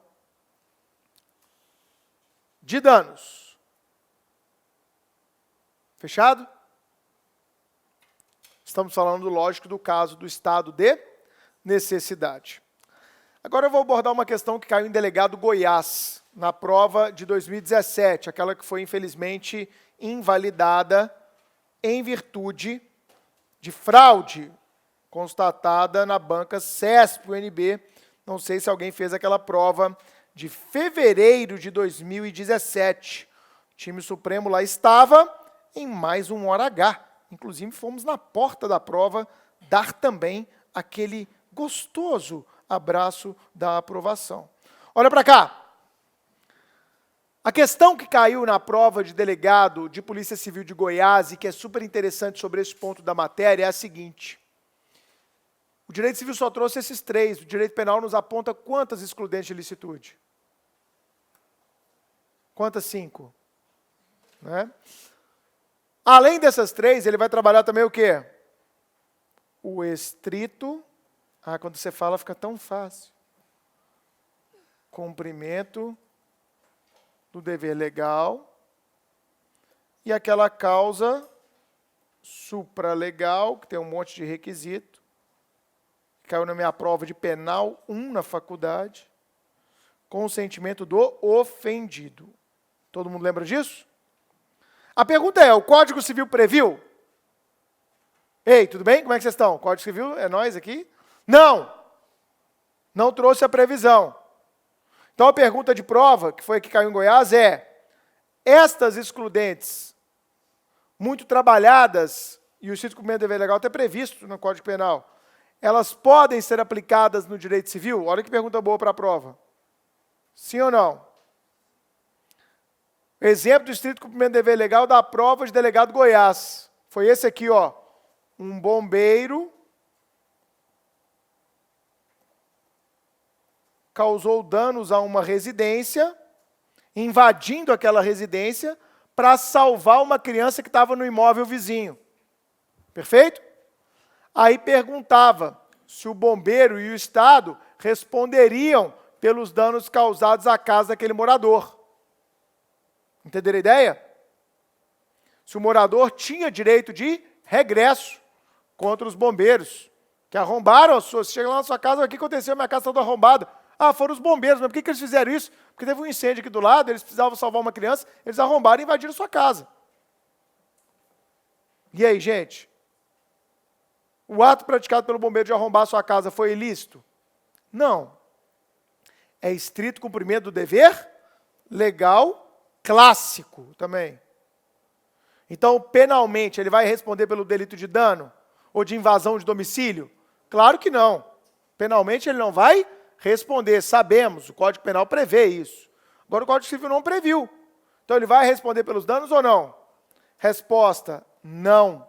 de danos. Fechado? Estamos falando, lógico, do caso do estado de necessidade. Agora eu vou abordar uma questão que caiu em delegado Goiás, na prova de 2017, aquela que foi, infelizmente, invalidada em virtude de fraude constatada na banca CESP-UNB. Não sei se alguém fez aquela prova de fevereiro de 2017. O time Supremo lá estava em mais um hora H. Inclusive, fomos na porta da prova dar também aquele gostoso abraço da aprovação. Olha para cá. A questão que caiu na prova de delegado de Polícia Civil de Goiás e que é super interessante sobre esse ponto da matéria é a seguinte. O direito civil só trouxe esses 3. O direito penal nos aponta quantas excludentes de licitude? Quantas? 5. Né? Além dessas 3, ele vai trabalhar também o quê? O estrito. Ah, quando você fala fica tão fácil. Cumprimento do dever legal e aquela causa supralegal, que tem um monte de requisito, que caiu na minha prova de penal 1 na faculdade, consentimento do ofendido. Todo mundo lembra disso? A pergunta é, o Código Civil previu? Ei, tudo bem? Como é que vocês estão? Código Civil, é nós aqui? Não! Não trouxe a previsão. Então, a pergunta de prova, que foi a que caiu em Goiás, é: estas excludentes, muito trabalhadas, e o estrito cumprimento do dever legal até previsto no Código Penal, elas podem ser aplicadas no direito civil? Olha que pergunta boa para a prova. Sim ou não? Exemplo do estrito cumprimento do dever legal da prova de delegado Goiás. Foi esse aqui, ó. um bombeiro causou danos a uma residência, invadindo aquela residência para salvar uma criança que estava no imóvel vizinho. Perfeito? Aí perguntava se o bombeiro e o Estado responderiam pelos danos causados à casa daquele morador. Entenderam a ideia? Se o morador tinha direito de regresso contra os bombeiros, que arrombaram a sua... Você chega lá na sua casa, o que aconteceu? Minha casa está toda arrombada. Ah, foram os bombeiros, mas por que eles fizeram isso? Porque teve um incêndio aqui do lado, eles precisavam salvar uma criança, eles arrombaram e invadiram sua casa. E aí, gente? O ato praticado pelo bombeiro de arrombar a sua casa foi ilícito? Não. É estrito cumprimento do dever legal clássico também. Então, penalmente, ele vai responder pelo delito de dano ou de invasão de domicílio? Claro que não. Penalmente, ele não vai responder. Sabemos, o Código Penal prevê isso. Agora, o Código Civil não previu. Então, ele vai responder pelos danos ou não? Resposta, não.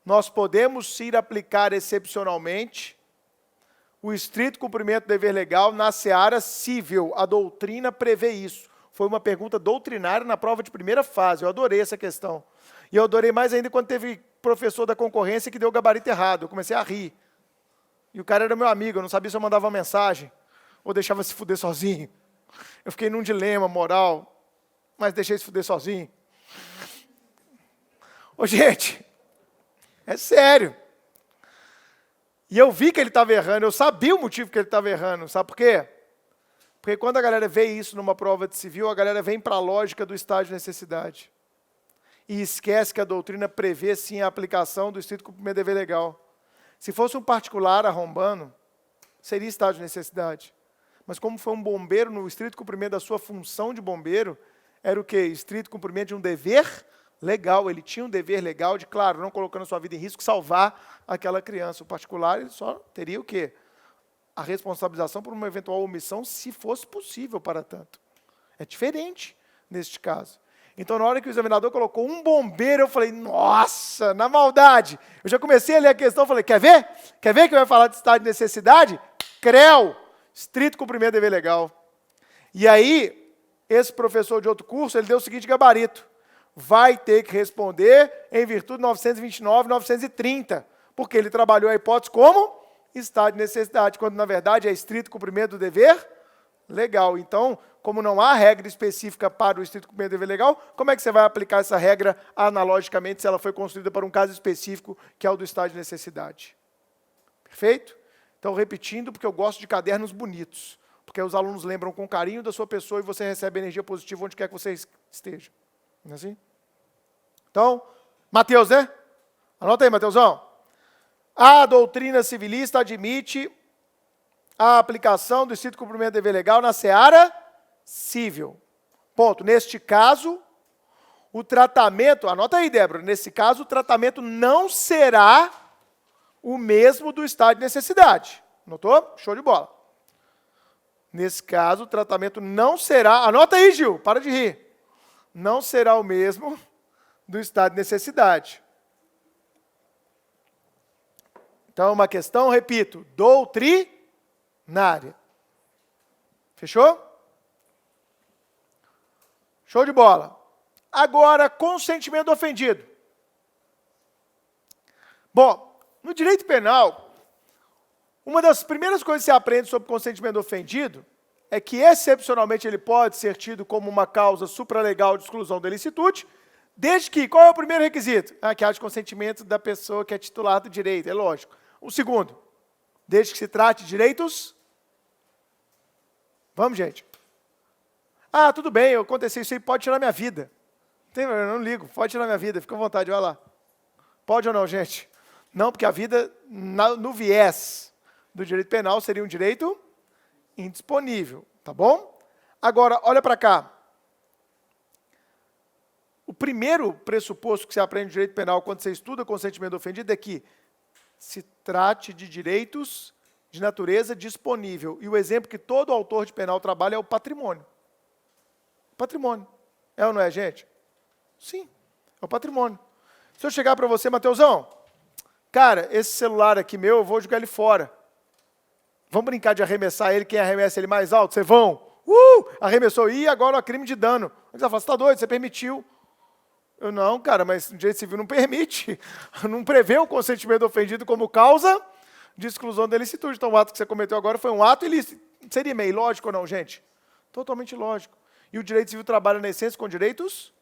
Nós podemos sim aplicar excepcionalmente o estrito cumprimento do dever legal na seara civil. A doutrina prevê isso. Foi uma pergunta doutrinária na prova de primeira fase. Eu adorei essa questão. E eu adorei mais ainda quando teve professor da concorrência que deu o gabarito errado. Eu comecei a rir. E o cara era meu amigo, eu não sabia se eu mandava uma mensagem ou deixava se fuder sozinho. Eu fiquei num dilema moral, mas deixei se fuder sozinho. Ô, gente, é sério. E eu vi que ele estava errando, eu sabia o motivo que ele estava errando. Sabe por quê? Porque quando a galera vê isso numa prova de civil, a galera vem para a lógica do estado de necessidade. E esquece que a doutrina prevê, sim, a aplicação do estrito cumprimento do dever legal. Se fosse um particular arrombando, seria estado de necessidade. Mas como foi um bombeiro, no estrito cumprimento da sua função de bombeiro, era o quê? Estrito cumprimento de um dever legal. Ele tinha um dever legal de, claro, não colocando a sua vida em risco, salvar aquela criança. O particular, ele só teria o quê? A responsabilização por uma eventual omissão, se fosse possível para tanto. É diferente neste caso. Então, na hora que o examinador colocou um bombeiro, eu falei, nossa, na maldade. Eu já comecei a ler a questão, falei, quer ver? Quer ver que vai falar de estado de necessidade? CREL, estrito cumprimento do dever legal. E aí, esse professor de outro curso, ele deu o seguinte gabarito. Vai ter que responder em virtude de 929 e 930, porque ele trabalhou a hipótese como estado de necessidade, quando, na verdade, é estrito cumprimento do dever legal. Então, como não há regra específica para o estrito cumprimento do dever legal, como é que você vai aplicar essa regra analogicamente se ela foi construída para um caso específico, que é o do estado de necessidade? Perfeito? Então, repetindo, porque eu gosto de cadernos bonitos, porque os alunos lembram com carinho da sua pessoa e você recebe energia positiva onde quer que você esteja. Não é assim? Então, Mateus, né? Anota aí, Mateusão. A doutrina civilista admite a aplicação do estrito cumprimento do dever legal na seara civil. Ponto. Neste caso, o tratamento, anota aí, Débora, nesse caso, o tratamento não será o mesmo do estado de necessidade. Notou? Show de bola. Nesse caso, o tratamento não será, anota aí, Gil, para de rir. Não será o mesmo do estado de necessidade. Então, é uma questão, repito, doutrinária. Fechou? Show de bola. Agora, consentimento do ofendido. Bom, no direito penal, uma das primeiras coisas que você aprende sobre consentimento do ofendido é que, excepcionalmente, ele pode ser tido como uma causa supralegal de exclusão da ilicitude, desde que, qual é o primeiro requisito? Que haja consentimento da pessoa que é titular do direito, é lógico. O segundo, desde que se trate de direitos... Vamos, gente. Ah, tudo bem, aconteceu isso aí, pode tirar minha vida. Eu não ligo, pode tirar minha vida, fica à vontade, vai lá. Pode ou não, gente? Não, porque a vida, no viés do direito penal, seria um direito indisponível, tá bom? Agora, olha para cá. O primeiro pressuposto que você aprende no direito penal quando você estuda consentimento do ofendido é que se trate de direitos de natureza disponível. E o exemplo que todo autor de penal trabalha é o patrimônio. Patrimônio. É ou não é, gente? Sim, é o patrimônio. Se eu chegar para você, Mateusão, cara, esse celular aqui meu, eu vou jogar ele fora. Vamos brincar de arremessar ele, quem arremessa ele mais alto? Vocês vão? Arremessou, agora é crime de dano. Você fala, você está doido, você permitiu. Eu não, cara, mas o direito civil não permite. Não prevê o consentimento do ofendido como causa de exclusão da ilicitude. Então o ato que você cometeu agora foi um ato ilícito. Seria meio ilógico ou não, gente? Totalmente lógico. E o direito civil trabalha na essência com direitos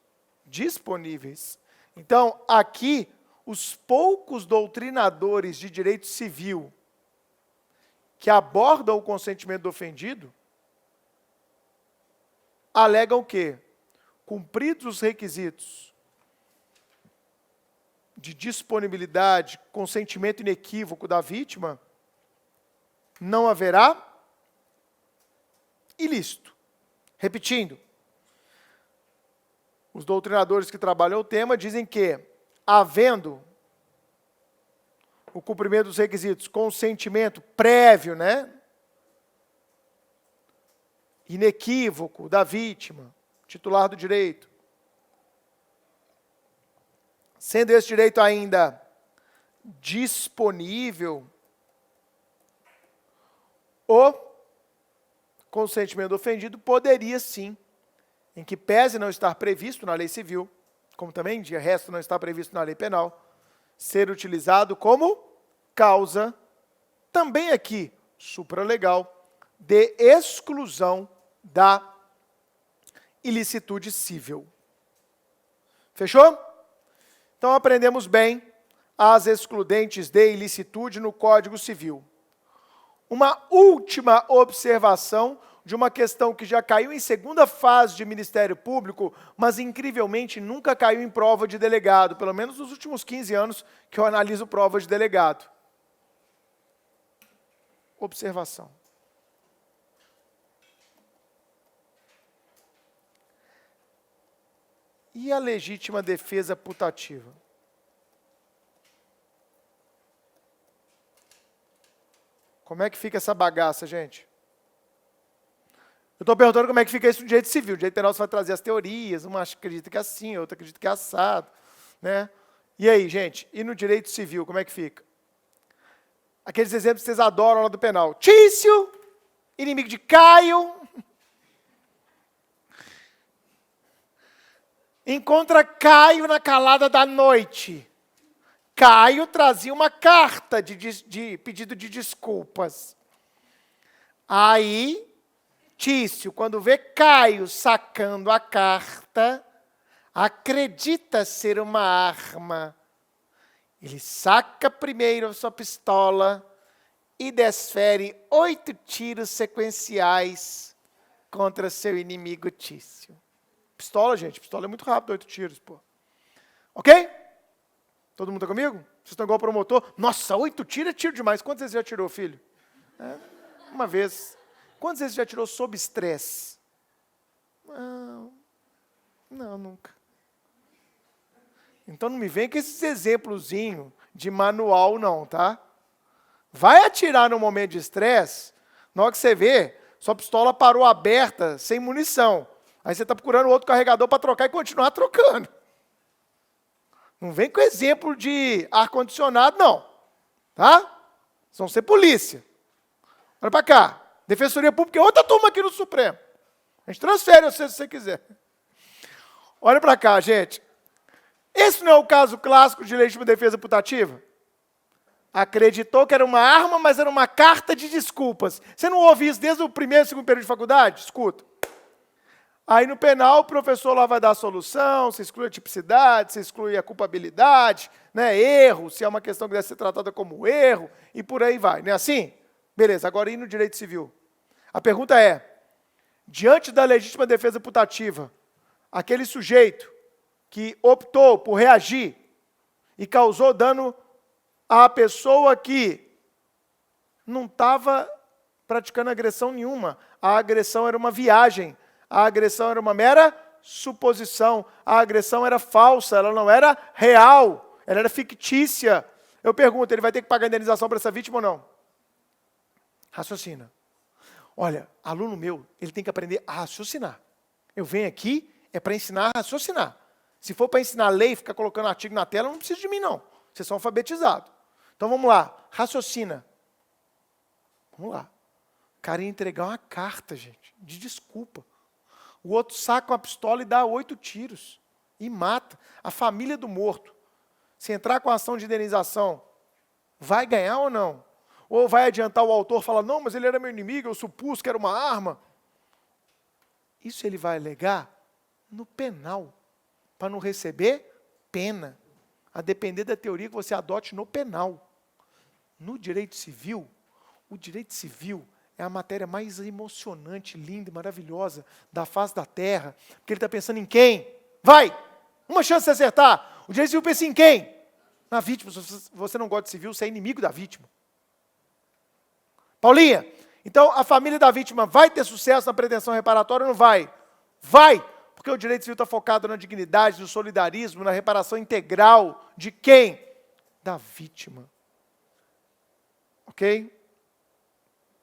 disponíveis. Então, aqui, os poucos doutrinadores de direito civil que abordam o consentimento do ofendido alegam o quê? Cumpridos os requisitos de disponibilidade, consentimento inequívoco da vítima, não haverá ilícito. Repetindo, os doutrinadores que trabalham o tema dizem que, havendo o cumprimento dos requisitos, consentimento prévio, inequívoco da vítima, titular do direito, sendo esse direito ainda disponível, o consentimento do ofendido poderia sim, em que pese não estar previsto na lei civil, como também de resto não está previsto na lei penal, ser utilizado como causa, também aqui, supralegal, de exclusão da ilicitude cível. Fechou? Então aprendemos bem as excludentes de ilicitude no Código Civil. Uma última observação de uma questão que já caiu em segunda fase de Ministério Público, mas incrivelmente nunca caiu em prova de delegado, pelo menos nos últimos 15 anos que eu analiso prova de delegado. Observação. E a legítima defesa putativa? Como é que fica essa bagaça, gente? Eu estou perguntando como é que fica isso no direito civil. No direito penal você vai trazer as teorias, uma acredita que é assim, outra acredita que é assado. E aí, gente, e no direito civil, como é que fica? Aqueles exemplos que vocês adoram lá do penal. Tício, inimigo de Caio, encontra Caio na calada da noite. Caio trazia uma carta de pedido de desculpas. Aí, Tício, quando vê Caio sacando a carta, acredita ser uma arma. Ele saca primeiro a sua pistola e desfere 8 tiros sequenciais contra seu inimigo Tício. Pistola, gente, pistola é muito rápido, 8 tiros, pô. Ok? Todo mundo está comigo? Vocês estão igual o promotor? Nossa, 8 tiros é tiro demais. Quantas vezes já tirou, filho? Uma vez. Quantas vezes já tirou sob estresse? Não, nunca. Então não me vem com esses exemplozinhos de manual não, tá? Vai atirar no momento de estresse, na hora que você vê, sua pistola parou aberta, sem munição. Aí você está procurando outro carregador para trocar e continuar trocando. Não vem com exemplo de ar-condicionado, não. Tá? Vocês vão ser polícia. Olha para cá. Defensoria Pública é outra turma aqui no Supremo. A gente transfere você se você quiser. Olha para cá, gente. Esse não é o caso clássico de legítima defesa putativa? Acreditou que era uma arma, mas era uma carta de desculpas. Você não ouve isso desde o primeiro e segundo período de faculdade? Escuta. Aí no penal o professor lá vai dar a solução, você exclui a tipicidade, você exclui a culpabilidade, erro, se é uma questão que deve ser tratada como erro, e por aí vai. Não é assim? Beleza, agora e no direito civil? A pergunta é, diante da legítima defesa putativa, aquele sujeito que optou por reagir e causou dano à pessoa que não estava praticando agressão nenhuma, a agressão era uma viagem, a agressão era uma mera suposição, a agressão era falsa, ela não era real, ela era fictícia. Eu pergunto, ele vai ter que pagar indenização para essa vítima ou não? Raciocina. Olha, aluno meu, ele tem que aprender a raciocinar. Eu venho aqui, é para ensinar a raciocinar. Se for para ensinar lei, ficar colocando artigo na tela, não precisa de mim, não. Vocês são alfabetizados. Então vamos lá, raciocina. Vamos lá. O cara ia entregar uma carta, gente, de desculpa. O outro saca uma pistola e dá 8 tiros. E mata a família do morto. Se entrar com a ação de indenização, vai ganhar ou não? Ou vai adiantar o autor e falar, não, mas ele era meu inimigo, eu supus que era uma arma. Isso ele vai alegar no penal, para não receber pena. A depender da teoria que você adote no penal. No direito civil, o direito civil é a matéria mais emocionante, linda e maravilhosa da face da terra. Porque ele está pensando em quem? Vai! Uma chance de acertar. O direito civil pensa em quem? Na vítima. Se você não gosta de civil, você é inimigo da vítima. Paulinha, então a família da vítima vai ter sucesso na pretensão reparatória ou não vai? Vai! Porque o direito civil está focado na dignidade, no solidarismo, na reparação integral de quem? Da vítima. Ok?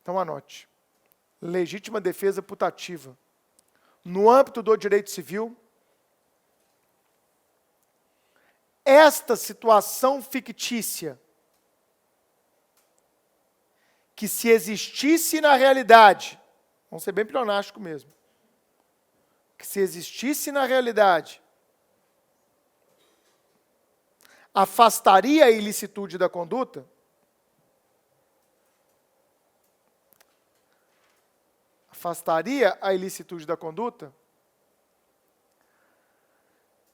Então anote. Legítima defesa putativa. No âmbito do direito civil, esta situação fictícia, que se existisse na realidade, vamos ser bem pleonástico mesmo, que se existisse na realidade, afastaria a ilicitude da conduta,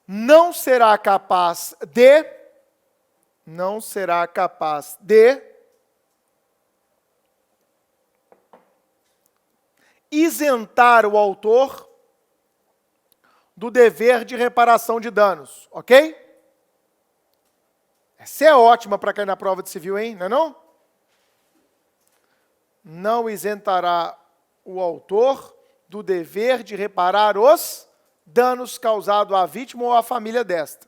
não será capaz de isentar o autor do dever de reparação de danos, ok? Essa é ótima para cair na prova de civil, hein? Não é não? Não isentará o autor do dever de reparar os danos causados à vítima ou à família desta.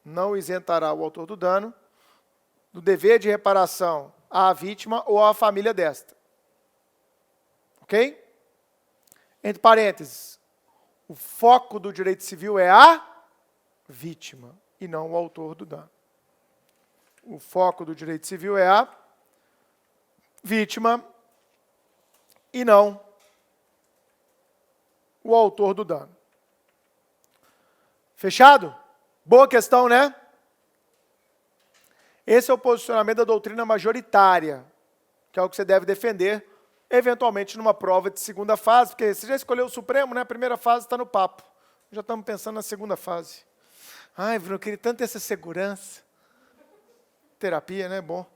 Não isentará o autor do dano do dever de reparação à vítima ou à família desta. Ok? Entre parênteses, o foco do direito civil é a vítima e não o autor do dano. O foco do direito civil é a vítima e não o autor do dano. Fechado? Boa questão, né? Esse é o posicionamento da doutrina majoritária, que é o que você deve defender, eventualmente numa prova de segunda fase, porque você já escolheu o Supremo, né? A primeira fase está no papo. Já estamos pensando na segunda fase. Ai, Bruno, eu queria tanto essa segurança. Terapia, né? Bom.